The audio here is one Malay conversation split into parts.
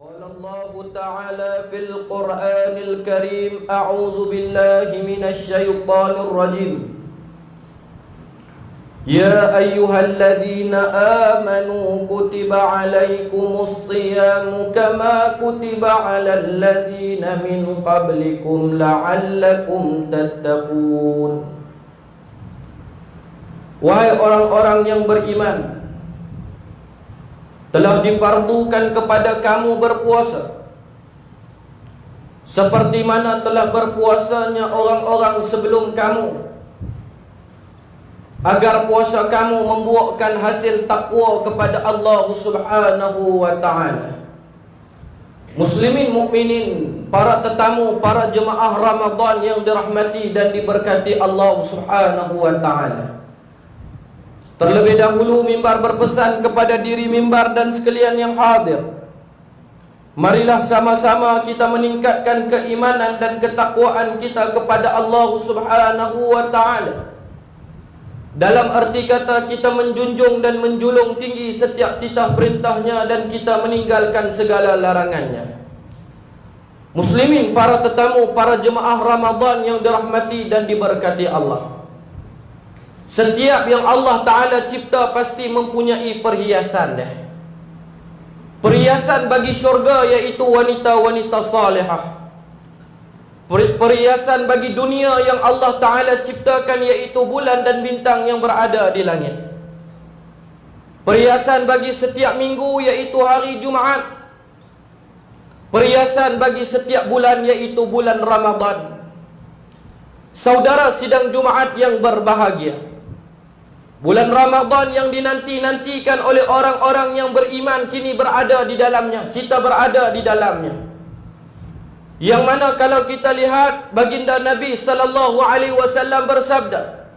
قال الله تعالى في القرآن الكريم أعوذ بالله من الشيطان الرجيم يا أيها الذين آمنوا كتب عليكم الصيام كما كتب على الذين من قبلكم لعلكم تتقون. Wahai orang-orang yang beriman, telah difardukan kepada kamu berpuasa seperti mana telah berpuasanya orang-orang sebelum kamu, agar puasa kamu membuahkan hasil takwa kepada Allah Subhanahu wa ta'ala. Muslimin mukminin, para tetamu, para jemaah Ramadan yang dirahmati dan diberkati Allah Subhanahu wa ta'ala. Terlebih dahulu mimbar berpesan kepada diri mimbar dan sekalian yang hadir. Marilah sama-sama kita meningkatkan keimanan dan ketakwaan kita kepada Allah Subhanahu wa ta'ala. Dalam arti kata kita menjunjung dan menjulung tinggi setiap titah perintahnya dan kita meninggalkan segala larangannya. Muslimin, para tetamu, para jemaah Ramadan yang dirahmati dan diberkati Allah. Setiap yang Allah Ta'ala cipta pasti mempunyai perhiasan dia. Perhiasan bagi syurga iaitu wanita-wanita salihah. Perhiasan bagi dunia yang Allah Ta'ala ciptakan iaitu bulan dan bintang yang berada di langit. Perhiasan bagi setiap minggu iaitu hari Jumaat. Perhiasan bagi setiap bulan iaitu bulan Ramadan. Saudara sidang Jumaat yang berbahagia, bulan Ramadan yang dinanti-nantikan oleh orang-orang yang beriman kini berada di dalamnya. Kita berada di dalamnya. Yang mana kalau kita lihat baginda Nabi sallallahu alaihi wasallam bersabda,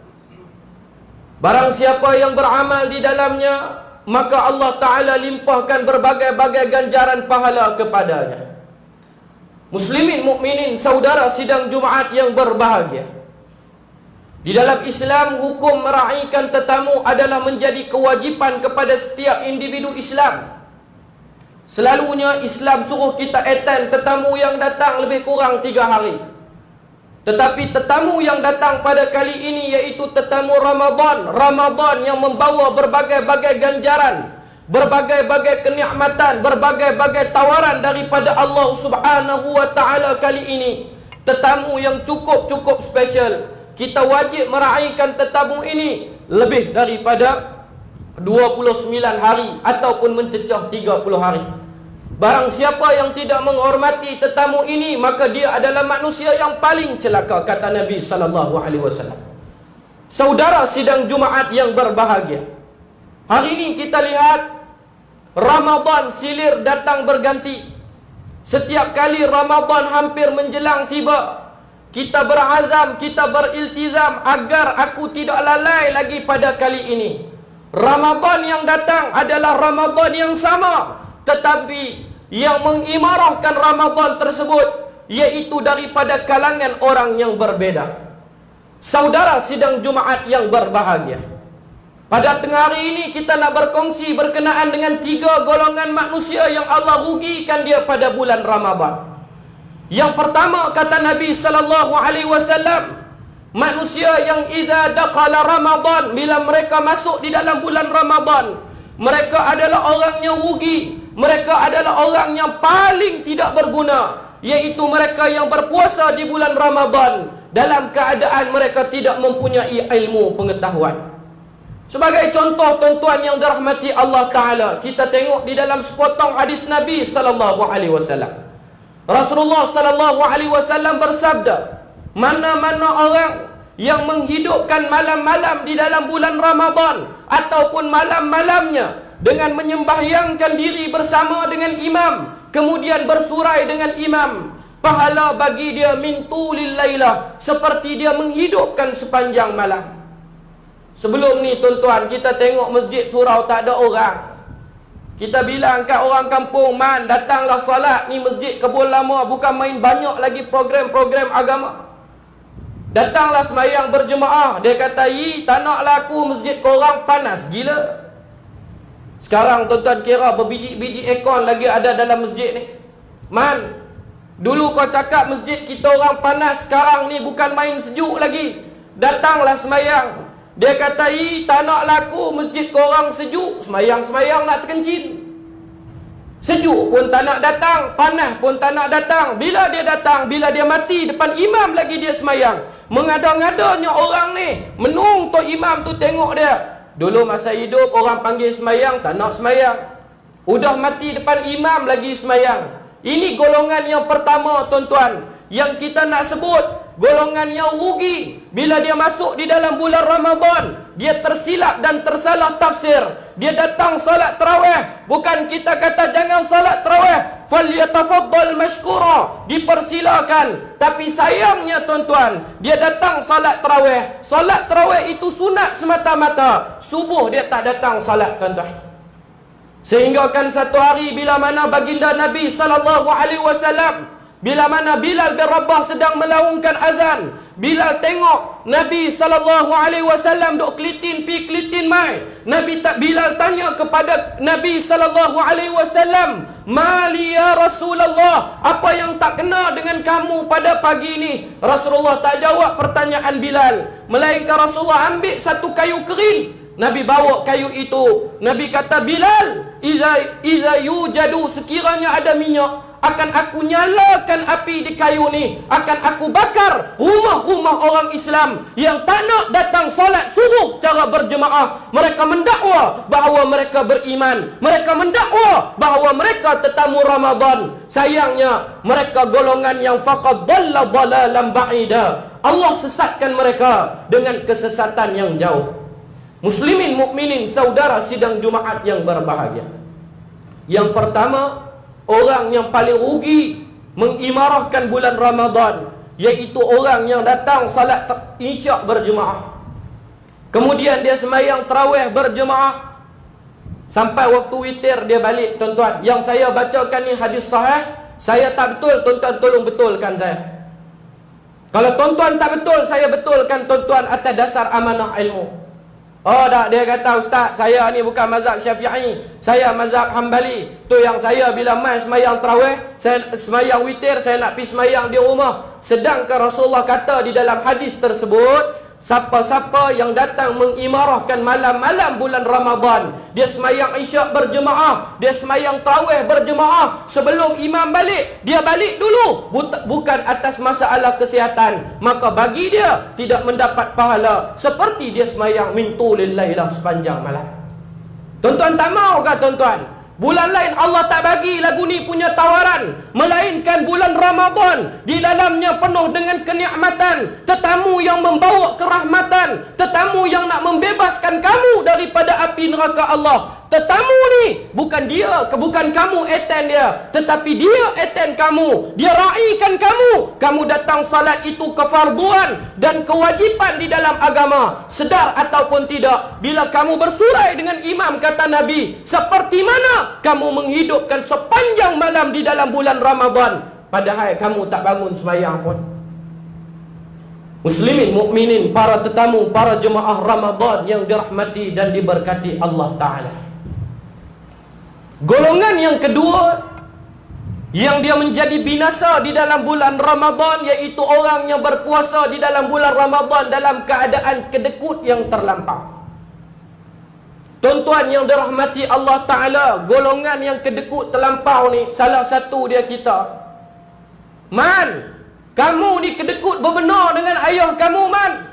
barang siapa yang beramal di dalamnya, maka Allah Ta'ala limpahkan berbagai-bagai ganjaran pahala kepadanya. Muslimin mukminin, saudara sidang Jumaat yang berbahagia, di dalam Islam, hukum meraihkan tetamu adalah menjadi kewajipan kepada setiap individu Islam. Selalunya Islam suruh kita attend tetamu yang datang lebih kurang 3 hari. Tetapi tetamu yang datang pada kali ini iaitu tetamu Ramadan. Ramadan yang membawa berbagai-bagai ganjaran, berbagai-bagai kenikmatan, berbagai-bagai tawaran daripada Allah Subhanahu wa ta'ala kali ini. Tetamu yang cukup special. Kita wajib meraihkan tetamu ini lebih daripada 29 hari ataupun mencecah 30 hari. Barang siapa yang tidak menghormati tetamu ini, maka dia adalah manusia yang paling celaka, kata Nabi sallallahu alaihi wasallam. Saudara sidang Jumaat yang berbahagia, hari ini kita lihat Ramadan silir datang berganti. Setiap kali Ramadan hampir menjelang tiba, kita berazam, kita beriltizam agar aku tidak lalai lagi pada kali ini. Ramadan yang datang adalah Ramadan yang sama, tetapi yang mengimarahkan Ramadan tersebut iaitu daripada kalangan orang yang berbeza. Saudara sidang Jumaat yang berbahagia, pada tengah hari ini kita nak berkongsi berkenaan dengan 3 golongan manusia yang Allah rugikan dia pada bulan Ramadan. Yang pertama, kata Nabi sallallahu alaihi wasallam, manusia yang idza daqala Ramadan, bila mereka masuk di dalam bulan Ramadan, mereka adalah orang yang rugi, mereka adalah orang yang paling tidak berguna, iaitu mereka yang berpuasa di bulan Ramadan dalam keadaan mereka tidak mempunyai ilmu pengetahuan. Sebagai contoh tuan-tuan yang dirahmati Allah Ta'ala, kita tengok di dalam sepotong hadis Nabi sallallahu alaihi wasallam. Rasulullah sallallahu alaihi wasallam bersabda, mana-mana orang yang menghidupkan malam-malam di dalam bulan Ramadan ataupun malam-malamnya dengan menyembahyangkan diri bersama dengan imam, kemudian bersurai dengan imam, pahala bagi dia min tulil lailah, seperti dia menghidupkan sepanjang malam. Sebelum ni tuan-tuan, kita tengok masjid surau tak ada orang. Kita bilang kat orang kampung, man, datanglah salat ni masjid Kebun Lama, bukan main, banyak lagi program-program agama. Datanglah semayang berjemaah. Dia kata, tak naklah aku masjid korang panas gila. Sekarang tuan-tuan kira berbiji-biji aircon lagi ada dalam masjid ni. Man, dulu kau cakap masjid kita orang panas, sekarang ni bukan main sejuk lagi. Datanglah semayang. Dia kata, tak nak laku masjid korang sejuk. Semayang-semayang nak terkencing. Sejuk pun tak nak datang, panas pun tak nak datang. Bila dia datang, bila dia mati depan imam lagi dia semayang. Mengada-ngadanya orang ni, menung tok imam tu tengok dia. Dulu masa hidup orang panggil semayang, tak nak semayang. Udah mati depan imam lagi semayang. Ini golongan yang pertama tuan-tuan, yang kita nak sebut golongan yang rugi. Bila dia masuk di dalam bulan Ramadan, dia tersilap dan tersalah tafsir. Dia datang salat tarawih, bukan kita kata jangan salat tarawih, falyatafaddal mashkura, dipersilakan. Tapi sayangnya tuan-tuan, dia datang salat tarawih. Salat tarawih itu sunat semata-mata. Subuh dia tak datang salat tuan-tuan. Sehingga kan satu hari bila mana baginda Nabi SAW, bila mana Bilal bin Rabah sedang melaungkan azan, Bilal tengok Nabi SAW duk kelitin pi kelitin mai. Bilal tanya kepada Nabi SAW, "Mali ya Rasulullah, apa yang tak kena dengan kamu pada pagi ini?" Rasulullah tak jawab pertanyaan Bilal, melainkan Rasulullah ambil satu kayu kering. Nabi bawa kayu itu. Nabi kata, "Bilal, iza yujadu, sekiranya ada minyak, akan aku nyalakan api di kayu ni, akan aku bakar rumah-rumah orang Islam yang tak nak datang solat subuh secara berjemaah. Mereka mendakwa bahawa mereka beriman, mereka mendakwa bahawa mereka tetamu Ramadan. Sayangnya mereka golongan yang faqad dhalla dhalalan ba'ida. Allah sesatkan mereka dengan kesesatan yang jauh." Muslimin mukminin saudara sidang Jumaat yang berbahagia, yang pertama, orang yang paling rugi mengimarahkan bulan Ramadan, iaitu orang yang datang salat isyak berjemaah, kemudian dia semayang tarawih berjemaah, sampai waktu witir dia balik. Tuan-tuan, yang saya bacakan ni hadis sahih. Saya tak betul, tuan-tuan tolong betulkan saya. Kalau tuan-tuan tak betul, saya betulkan tuan-tuan atas dasar amanah ilmu. Oh tak, dia kata, "Ustaz, saya ni bukan mazhab Syafi'i, saya mazhab Hambali. Tu yang saya bila mai semayang tarawih, saya semayang witir, saya nak pergi semayang di rumah." Sedangkan Rasulullah kata di dalam hadis tersebut, siapa-siapa yang datang mengimarahkan malam-malam bulan Ramadan, dia semayang isyak berjemaah, dia semayang tarawih berjemaah, sebelum imam balik, dia balik dulu, bukan atas masalah kesihatan, maka bagi dia tidak mendapat pahala seperti dia semayang min tulil lailah sepanjang malam. Tuan-tuan tak mau kah tuan-tuan? Bulan lain Allah tak bagi lagu ni punya tawaran, melainkan bulan Ramadan di dalamnya penuh dengan kenikmatan, tetamu yang membawa kerahmatan, tetamu yang nak membebaskan kamu daripada api neraka Allah. Tetamu ni bukan kamu attend dia, tetapi dia attend kamu, dia raikan kamu. Kamu datang salat itu kefarduan dan kewajipan di dalam agama, sedar ataupun tidak. Bila kamu bersurai dengan imam, kata Nabi, seperti mana kamu menghidupkan sepanjang malam di dalam bulan Ramadan, padahal kamu tak bangun sembahyang pun. Muslimin mukminin, para tetamu, para jemaah Ramadan yang dirahmati dan diberkati Allah Ta'ala. Golongan yang kedua yang dia menjadi binasa di dalam bulan Ramadan, iaitu orang yang berpuasa di dalam bulan Ramadan dalam keadaan kedekut yang terlampau. Tuan-tuan yang dirahmati Allah Ta'ala, golongan yang kedekut terlampau ni, salah satu dia kita. Man, kamu ni kedekut berbenar dengan ayah kamu, man.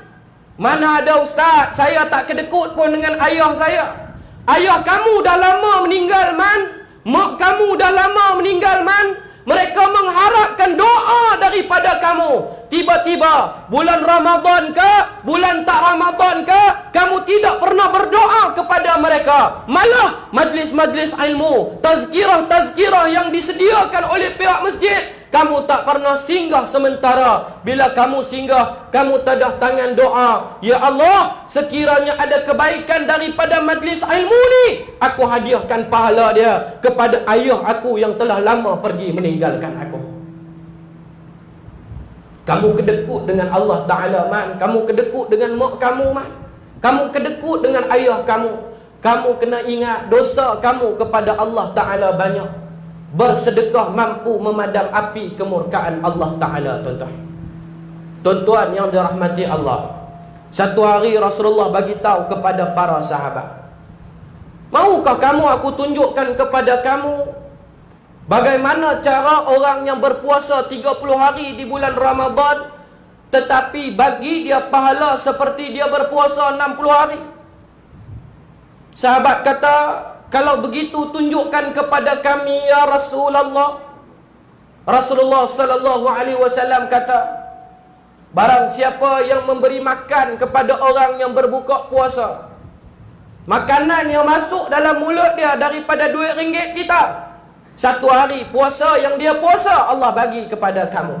Mana ada ustaz, saya tak kedekut pun dengan ayah saya. Ayah kamu dah lama meninggal, man. Mak kamu dah lama meninggal, man. Mereka mengharapkan doa daripada kamu. Tiba-tiba bulan Ramadan ke, bulan tak Ramadan ke, kamu tidak pernah berdoa kepada mereka. Malah majlis-majlis ilmu, tazkirah-tazkirah yang disediakan oleh pihak masjid, kamu tak pernah singgah sementara. Bila kamu singgah, kamu tadah tangan doa, "Ya Allah, sekiranya ada kebaikan daripada majlis ilmu ni, aku hadiahkan pahala dia kepada ayah aku yang telah lama pergi meninggalkan aku." Kamu kedekut dengan Allah Ta'ala, man. Kamu kedekut dengan mak kamu, man. Kamu kedekut dengan ayah kamu. kamu kena ingat dosa kamu kepada Allah Ta'ala banyak. Bersedekah mampu memadam api kemurkaan Allah Ta'ala, tuan-tuan. Tuan-tuan yang dirahmati Allah, satu hari Rasulullah bagi tahu kepada para sahabat, maukah kamu aku tunjukkan kepada kamu bagaimana cara orang yang berpuasa 30 hari di bulan Ramadan, tetapi bagi dia pahala seperti dia berpuasa 60 hari? Sahabat kata, kalau begitu tunjukkan kepada kami ya Rasulullah. Rasulullah sallallahu alaihi wasallam kata, barang siapa yang memberi makan kepada orang yang berbuka puasa, makanan yang masuk dalam mulut dia daripada duit ringgit kita, satu hari puasa yang dia puasa, Allah bagi kepada kamu.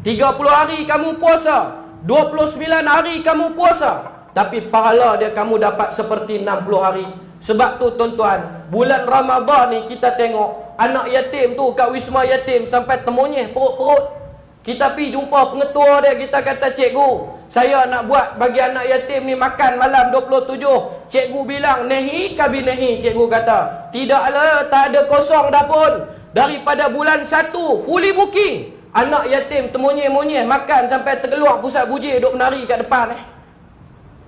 30 hari kamu puasa, 29 hari kamu puasa, tapi pahala dia kamu dapat seperti 60 hari. Sebab tu tuan-tuan, bulan Ramadan ni kita tengok anak yatim tu kat wisma yatim sampai termonyeh perut-perut. Kita pergi jumpa pengetua dia, kita kata, cikgu, saya nak buat bagi anak yatim ni makan malam 27. Cikgu bilang, nehi kabi nehi. Cikgu kata, tidaklah, tak ada kosong dah pun. Daripada bulan 1, fully booking. Anak yatim termonyeh-monyeh makan sampai terkeluar pusat bujir, duk menari kat depan.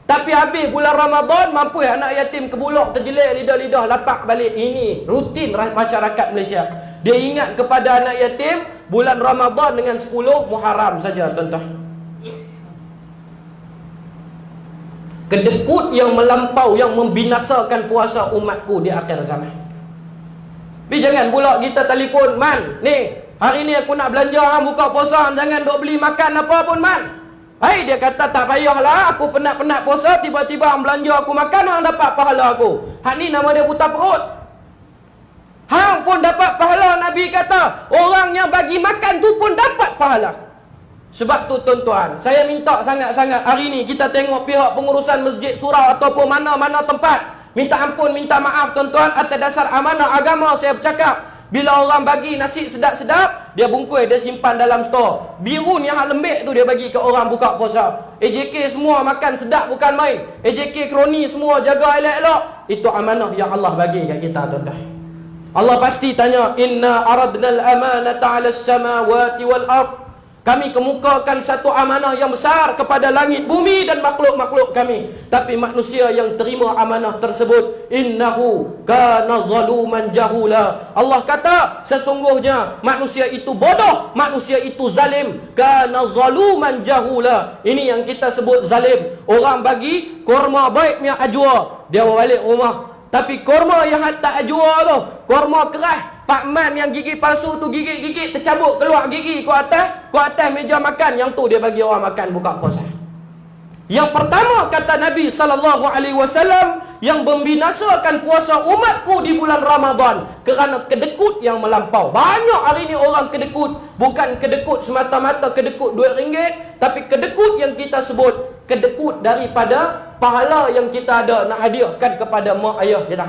Tapi habis bulan Ramadan, mampu anak yatim kebulok, terjelir, lidah-lidah, lapak balik. Ini rutin masyarakat Malaysia. Dia ingat kepada anak yatim bulan Ramadan dengan 10 Muharram saja, tuan-tuan. Kedekut yang melampau, yang membinasakan puasa umatku di akhir zaman. Tapi jangan pula kita telefon, man, ni, hari ni aku nak belanja, hang buka puasa, jangan duk beli makan apa pun, man. Hai, dia kata, tak payahlah, aku penat-penat puasa, tiba-tiba hang belanja aku makan, hang dapat pahala aku. Hang ni nama dia buta perut. Hang pun dapat pahala. Nabi kata, orang yang bagi makan tu pun dapat pahala. Sebab tu tuan-tuan, saya minta sangat-sangat hari ni kita tengok pihak pengurusan masjid, surau ataupun mana-mana tempat, minta ampun, minta maaf tuan-tuan, atas dasar amanah agama saya bercakap. Bila orang bagi nasi sedap-sedap, dia bungkus, dia simpan dalam stor. Birun yang lembik tu dia bagi ke orang buka puasa. AJK semua makan sedap bukan main. AJK kroni semua jaga elok-elok. Itu amanah yang Allah bagi kat kita, tuan-tuan. Allah pasti tanya, inna aradna al-amanata 'ala as-samawati wal ard. Kami kemukakan satu amanah yang besar kepada langit, bumi dan makhluk-makhluk kami. Tapi manusia yang terima amanah tersebut, innahu kana zaluman jahula. Allah kata, sesungguhnya manusia itu bodoh, manusia itu zalim. Kana zaluman jahula. Ini yang kita sebut zalim. Orang bagi kurma baik punya ajwa, dia bawa balik rumah. Tapi kurma yang tak ajwa tu, kurma keras, Pak Man yang gigi palsu tu gigit-gigit, tercabut keluar gigi ke atas meja makan. Yang tu dia bagi orang makan buka puasa. Yang pertama kata Nabi SAW, yang membinasakan puasa umatku di bulan Ramadan kerana kedekut yang melampau. Banyak hari ni orang kedekut. Bukan kedekut semata-mata kedekut duit ringgit, tapi kedekut yang kita sebut kedekut daripada pahala yang kita ada nak hadiahkan kepada mak ayah kita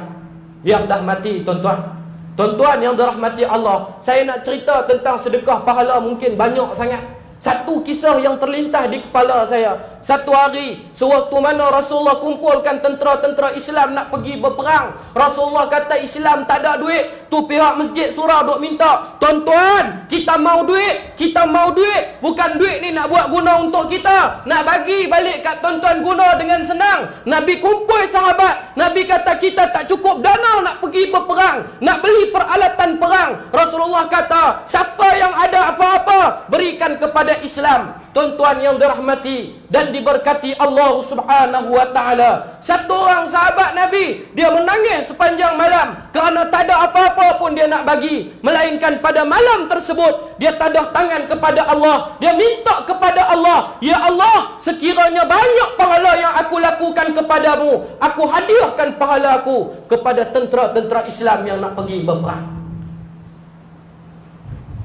yang dah mati, tuan-tuan. Tuan-tuan yang dirahmati Allah, saya nak cerita tentang sedekah pahala mungkin banyak sangat. Satu kisah yang terlintas di kepala saya. Satu hari, sewaktu mana Rasulullah kumpulkan tentera-tentera Islam nak pergi berperang, Rasulullah kata Islam tak ada duit. Tu pihak masjid surau duk minta, tuan-tuan, kita mau duit, kita mau duit. Bukan duit ni nak buat guna untuk kita, nak bagi balik kat tuan-tuan guna dengan senang. Nabi kumpul sahabat, Nabi kata kita tak cukup dana nak pergi berperang, nak beli peralatan perang. Rasulullah kata, siapa yang ada apa-apa, berikan kepada Islam. Tuan-tuan yang dirahmati dan diberkati Allah Subhanahu wa taala, satu orang sahabat Nabi, dia menangis sepanjang malam kerana tak ada apa-apa pun dia nak bagi, melainkan pada malam tersebut dia tadah tangan kepada Allah, dia minta kepada Allah, ya Allah, sekiranya banyak pahala yang aku lakukan kepadamu, aku hadiahkan pahala aku kepada tentera-tentera Islam yang nak pergi berperang.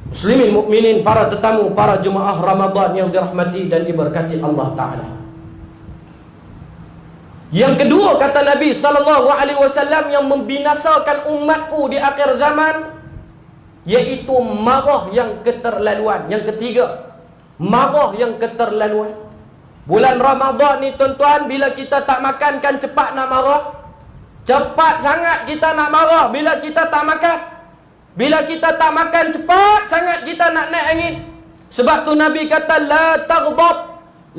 Muslimin, mukminin, para tetamu, para jemaah Ramadan yang dirahmati dan diberkati Allah Ta'ala. Yang kedua kata Nabi SAW, yang membinasakan umatku di akhir zaman, iaitu marah yang keterlaluan. Yang ketiga, marah yang keterlaluan. Bulan Ramadan ni tuan-tuan, bila kita tak makan kan cepat nak marah, Cepat sangat kita nak marah bila kita tak makan. Bila kita tak makan, cepat sangat kita nak naik angin. Sebab tu Nabi kata, la taghdab,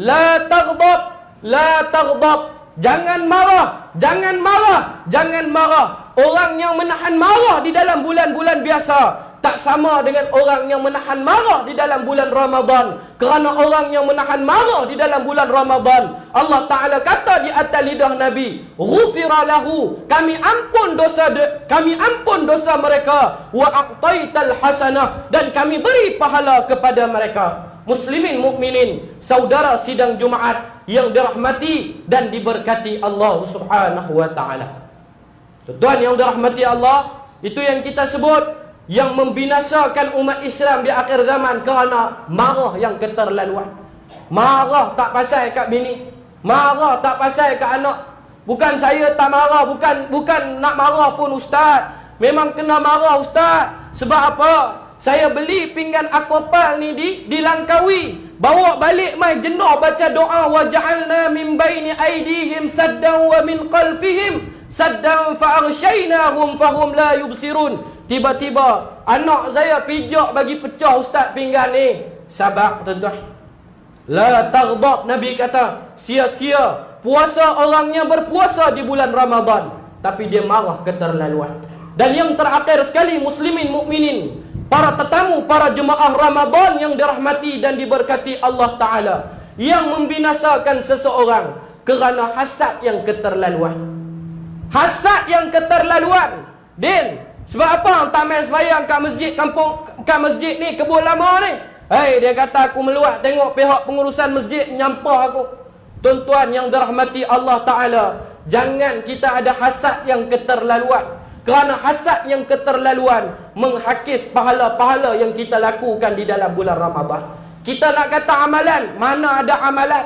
la taghdab, la taghdab. Jangan marah, jangan marah, jangan marah. Orang yang menahan marah di dalam bulan-bulan biasa tak sama dengan orang yang menahan marah di dalam bulan Ramadan. Kerana orang yang menahan marah di dalam bulan Ramadan, Allah Ta'ala kata di atas lidah Nabi, ghufira lahu, kami ampun dosa mereka, wa aqtaital hasanah, dan kami beri pahala kepada mereka. Muslimin mukminin, saudara sidang Jumaat yang dirahmati dan diberkati Allah Subhanahu wa Ta'ala. Tuan yang dirahmati Allah, itu yang kita sebut yang membinasakan umat Islam di akhir zaman kerana marah yang keterlaluan. Marah tak pasal kat bini, marah tak pasal kat anak. Bukan saya tak marah, bukan nak marah pun ustaz. Memang kena marah ustaz. Sebab apa? Saya beli pinggan aquapal ni di Langkawi, bawa balik mai jenuh baca doa, wa ja'alna min baini aydihim saddan wa min khalfihim saddan fa aghshaynahum fahum la yubsirun. Tiba-tiba anak saya pijak bagi pecah ustaz pinggan ni. Sabar tuan-tuan. La taghdab, Nabi kata, sia-sia puasa orangnya berpuasa di bulan Ramadan, tapi dia marah keterlaluan. Dan yang terakhir sekali, muslimin mukminin, para tetamu, para jemaah Ramadan yang dirahmati dan diberkati Allah Ta'ala, yang membinasakan seseorang kerana hasad yang keterlaluan. Hasad yang keterlaluan. Din, sebab apa tak main sembahyang kat masjid kampung, kat masjid ni, Kebun Lama ni? Hei, dia kata aku meluat tengok pihak pengurusan masjid menyampah aku. Tuan-tuan yang dirahmati Allah Ta'ala, jangan kita ada hasad yang keterlaluan. Kerana hasad yang keterlaluan menghakis pahala-pahala yang kita lakukan di dalam bulan Ramadan. Kita nak kata amalan, mana ada amalan?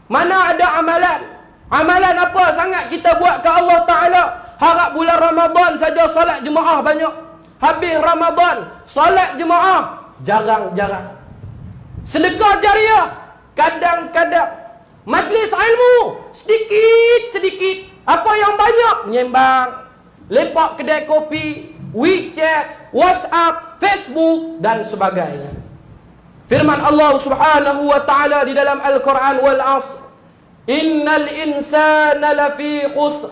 Mana ada amalan? Amalan apa sangat kita buat ke Allah Ta'ala? Harap bulan Ramadan saja salat jemaah banyak. Habis Ramadan, salat jemaah jarang-jarang. Sedekah jariah kadang-kadang. Majlis ilmu sedikit-sedikit. Apa yang banyak? Menyembang, lepak kedai kopi, WeChat, WhatsApp, Facebook dan sebagainya. Firman Allah Subhanahu wa Ta'ala di dalam Al-Quran, wal 'asr innal insana lafi khusr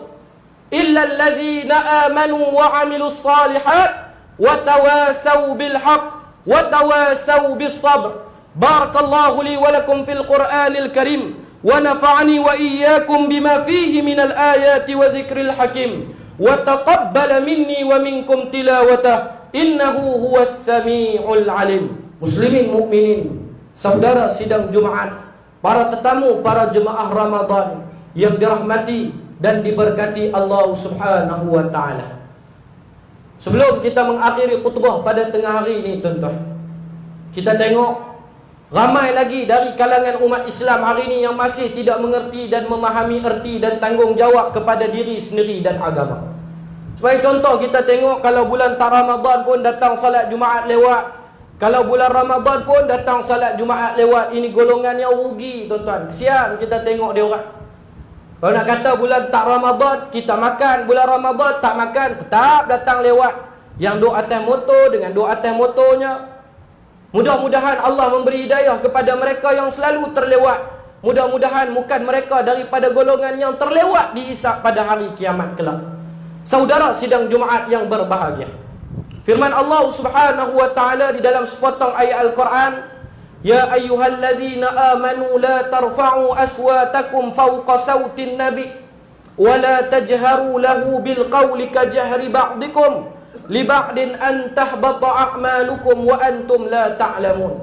illa alladhina amanu wa 'amilus salihat wa tawasaw bil haqq wa tawasaw bis sabr. Barakallahu li wa lakum fil Qur'anil Karim wa nafa'ani wa iyyakum bima fihi minal ayati wa dhikril hakim. Wa taqabbala minni wa minkum tilawatah innahu huwas samiul alim. Muslimin mukminin, saudara sidang Jumaat, para tetamu, para jemaah Ramadan yang dirahmati dan diberkati Allah Subhanahu wa Ta'ala. Sebelum kita mengakhiri khutbah pada tengah hari ini tuan-tuan, kita tengok ramai lagi dari kalangan umat Islam hari ini yang masih tidak mengerti dan memahami erti dan tanggungjawab kepada diri sendiri dan agama. Sebagai contoh, kita tengok kalau bulan tak Ramadan pun datang salat Jumaat lewat. Kalau bulan Ramadan pun datang salat Jumaat lewat. Ini golongan yang rugi tuan-tuan. Kesian kita tengok dia orang. Kalau nak kata bulan tak Ramadan kita makan, bulan Ramadan tak makan, tetap datang lewat. Yang duk atas motor dengan duk atas motornya. Mudah-mudahan Allah memberi hidayah kepada mereka yang selalu terlewat. Mudah-mudahan bukan mereka daripada golongan yang terlewat dihisap pada hari kiamat kelak. Saudara sidang Jumaat yang berbahagia, firman Allah Subhanahu wa Ta'ala di dalam sepotong ayat Al-Quran, ya ayyuhalladzina amanu la tarfa'u aswatakum fawqa sawtin nabi wa la tajharu lahu bil qawli ka jahri ba'dikum li ba'din an tahbata a'malukum wa antum la ta'lamun.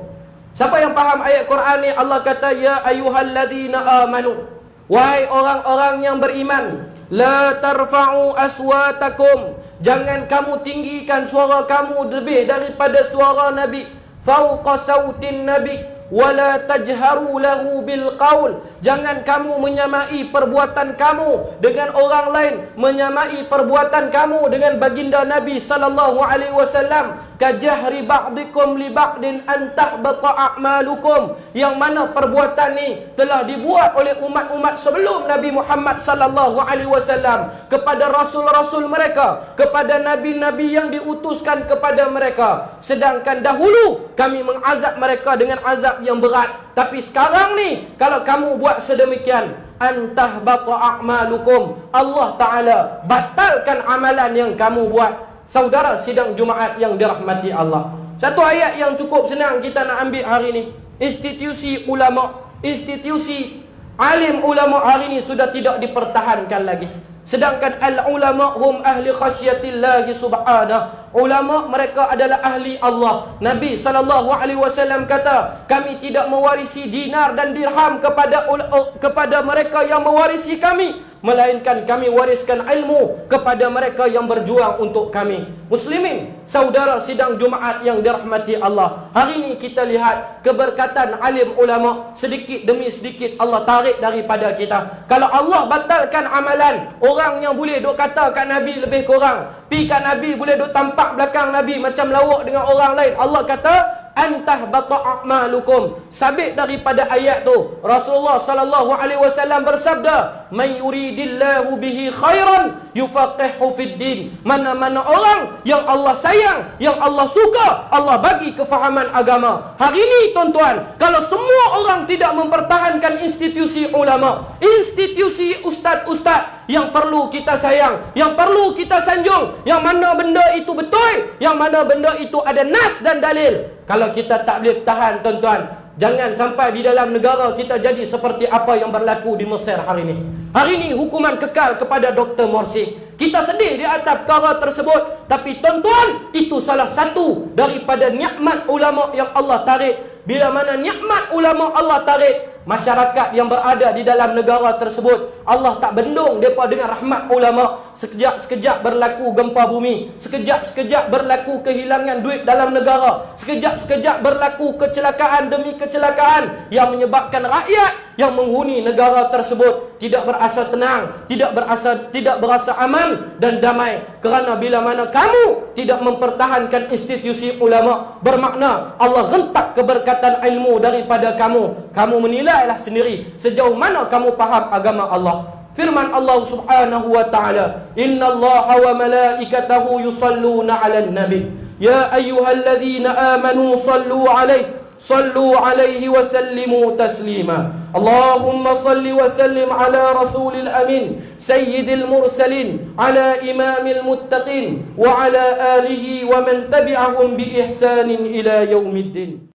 Siapa yang faham ayat Quran ni? Allah kata ya ayyuhalladzina amanu, wahai orang-orang yang beriman, la tarfa'u aswatakum, jangan kamu tinggikan suara kamu lebih daripada suara Nabi, fauqa sautin Nabi, wala tajharu lahu bil qaul. Jangan kamu menyamai perbuatan kamu dengan orang lain, menyamai perbuatan kamu dengan baginda Nabi sallallahu alaihi wasallam. Kajahri ba'dikum li ba'din an tahbata a'malukum. Yang mana perbuatan ni telah dibuat oleh umat-umat sebelum Nabi Muhammad sallallahu alaihi wasallam kepada rasul-rasul mereka, kepada nabi-nabi yang diutuskan kepada mereka. Sedangkan dahulu kami mengazab mereka dengan azab yang berat. Tapi sekarang ni kalau kamu buat sedemikian, antahbata a'malukum, Allah Ta'ala batalkan amalan yang kamu buat. Saudara sidang Jumaat yang dirahmati Allah, satu ayat yang cukup senang kita nak ambil hari ni. Institusi ulama, institusi alim ulama hari ni sudah tidak dipertahankan lagi. Sedangkan al-ulama hum ahli khasyatillah subhanahu. Ulama mereka adalah ahli Allah. Nabi SAW kata, kami tidak mewarisi dinar dan dirham kepada mereka yang mewarisi kami, melainkan kami wariskan ilmu kepada mereka yang berjuang untuk kami. Muslimin, saudara sidang Jumaat yang dirahmati Allah, hari ini kita lihat keberkatan alim ulama sedikit demi sedikit Allah tarik daripada kita. Kalau Allah batalkan amalan, orang yang boleh duk kata kat Nabi lebih kurang, pi kat Nabi boleh duk tampak belakang Nabi macam lawak dengan orang lain, Allah kata antahbata a'malukum. Sabit daripada ayat tu, Rasulullah sallallahu alaihi wasallam bersabda, "May yuridillahu bihi khairan yufaqihu fid din." Mana-mana orang yang Allah sayang, yang Allah suka, Allah bagi kefahaman agama. Hari ini tuan-tuan, kalau semua orang tidak mempertahankan institusi ulama, institusi ustaz-ustaz yang perlu kita sayang, yang perlu kita sanjung, yang mana benda itu betul, yang mana benda itu ada nas dan dalil. Kalau kita tak boleh tahan tuan-tuan, jangan sampai di dalam negara kita jadi seperti apa yang berlaku di Mesir hari ini. Hari ini hukuman kekal kepada Dr. Morsi. Kita sedih di atas perkara tersebut, tapi tuan-tuan, itu salah satu daripada nikmat ulama yang Allah tarik. Bila mana nikmat ulama Allah tarik, masyarakat yang berada di dalam negara tersebut, Allah tak bendung mereka dengan rahmat ulama. Sekejap-sekejap berlaku gempa bumi, sekejap-sekejap berlaku kehilangan duit dalam negara, sekejap-sekejap berlaku kecelakaan demi kecelakaan yang menyebabkan rakyat yang menghuni negara tersebut tidak berasa tenang, tidak berasa aman dan damai. Kerana bila mana kamu tidak mempertahankan institusi ulama, bermakna Allah rentak keberkatan ilmu daripada kamu. Kamu menilailah sendiri sejauh mana kamu faham agama Allah. Firman Allah Subhanahu wa taala, "Innallaha wa malaikatahu yusalluna 'alan nabi, ya ayyuhalladzina amanu sallu 'alaihi wa sallimu taslima." Allahumma salli wa sallim ala rasulil amin, sayyidil mursalin, ala imamil muttaqin, wa ala alihi wa man tabi'ahum bi ihsanin ila yaumiddin.